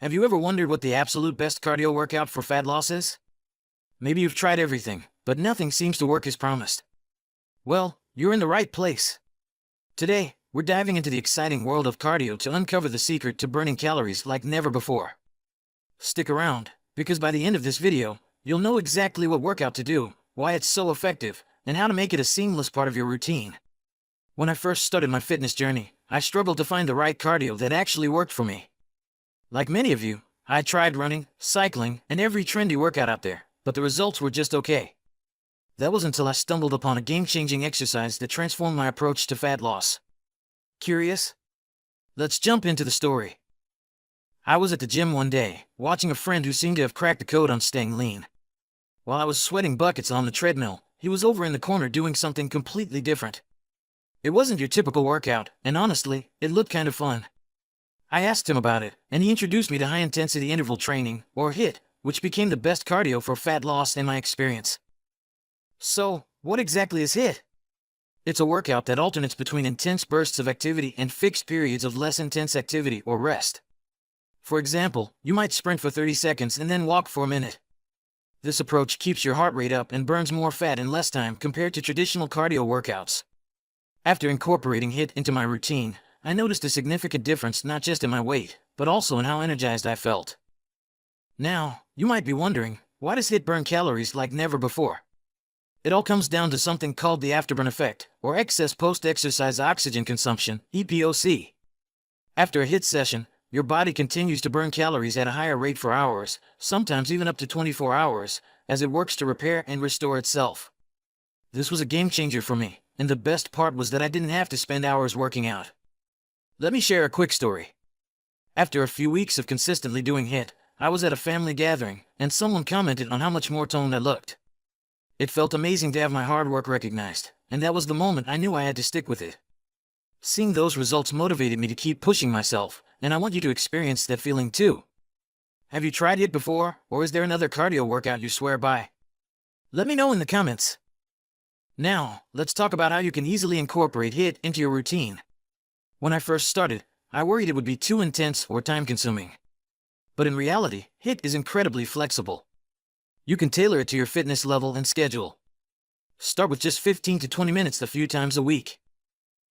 Have you ever wondered what the absolute best cardio workout for fat loss is? Maybe you've tried everything, but nothing seems to work as promised. Well, you're in the right place. Today, we're diving into the exciting world of cardio to uncover the secret to burning calories like never before. Stick around, because by the end of this video, you'll know exactly what workout to do, why it's so effective, and how to make it a seamless part of your routine. When I first started my fitness journey, I struggled to find the right cardio that actually worked for me. Like many of you, I tried running, cycling, and every trendy workout out there, but the results were just okay. That was until I stumbled upon a game-changing exercise that transformed my approach to fat loss. Curious? Let's jump into the story. I was at the gym one day, watching a friend who seemed to have cracked the code on staying lean. While I was sweating buckets on the treadmill, he was over in the corner doing something completely different. It wasn't your typical workout, and honestly, it looked kind of fun. I asked him about it, and he introduced me to high-intensity interval training, or HIIT, which became the best cardio for fat loss in my experience. So, what exactly is HIIT? It's a workout that alternates between intense bursts of activity and fixed periods of less intense activity or rest. For example, you might sprint for 30 seconds and then walk for a minute. This approach keeps your heart rate up and burns more fat in less time compared to traditional cardio workouts. After incorporating HIIT into my routine, I noticed a significant difference not just in my weight, but also in how energized I felt. Now, you might be wondering, why does HIIT burn calories like never before? It all comes down to something called the afterburn effect, or excess post-exercise oxygen consumption, EPOC. After a HIIT session, your body continues to burn calories at a higher rate for hours, sometimes even up to 24 hours, as it works to repair and restore itself. This was a game changer for me, and the best part was that I didn't have to spend hours working out. Let me share a quick story. After a few weeks of consistently doing HIIT, I was at a family gathering, and someone commented on how much more toned I looked. It felt amazing to have my hard work recognized, and that was the moment I knew I had to stick with it. Seeing those results motivated me to keep pushing myself, and I want you to experience that feeling too. Have you tried HIIT before, or is there another cardio workout you swear by? Let me know in the comments. Now, let's talk about how you can easily incorporate HIIT into your routine. When I first started, I worried it would be too intense or time-consuming. But in reality, HIIT is incredibly flexible. You can tailor it to your fitness level and schedule. Start with just 15 to 20 minutes a few times a week.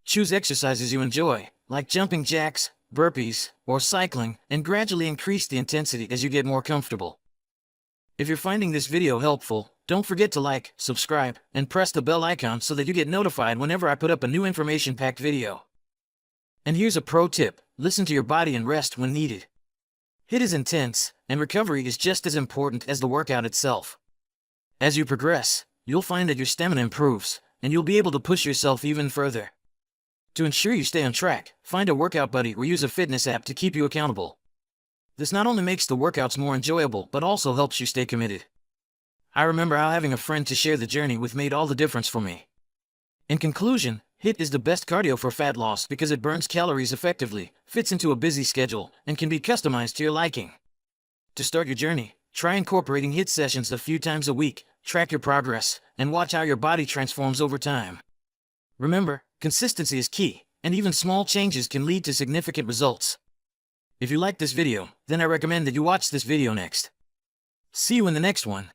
Choose exercises you enjoy, like jumping jacks, burpees, or cycling, and gradually increase the intensity as you get more comfortable. If you're finding this video helpful, don't forget to like, subscribe, and press the bell icon so that you get notified whenever I put up a new information-packed video. And here's a pro tip: listen to your body and rest when needed. HIIT is intense, and recovery is just as important as the workout itself. As you progress, you'll find that your stamina improves, and you'll be able to push yourself even further. To ensure you stay on track, find a workout buddy or use a fitness app to keep you accountable. This not only makes the workouts more enjoyable, but also helps you stay committed. I remember how having a friend to share the journey with made all the difference for me. In conclusion, HIIT is the best cardio for fat loss because it burns calories effectively, fits into a busy schedule, and can be customized to your liking. To start your journey, try incorporating HIIT sessions a few times a week, track your progress, and watch how your body transforms over time. Remember, consistency is key, and even small changes can lead to significant results. If you like this video, then I recommend that you watch this video next. See you in the next one.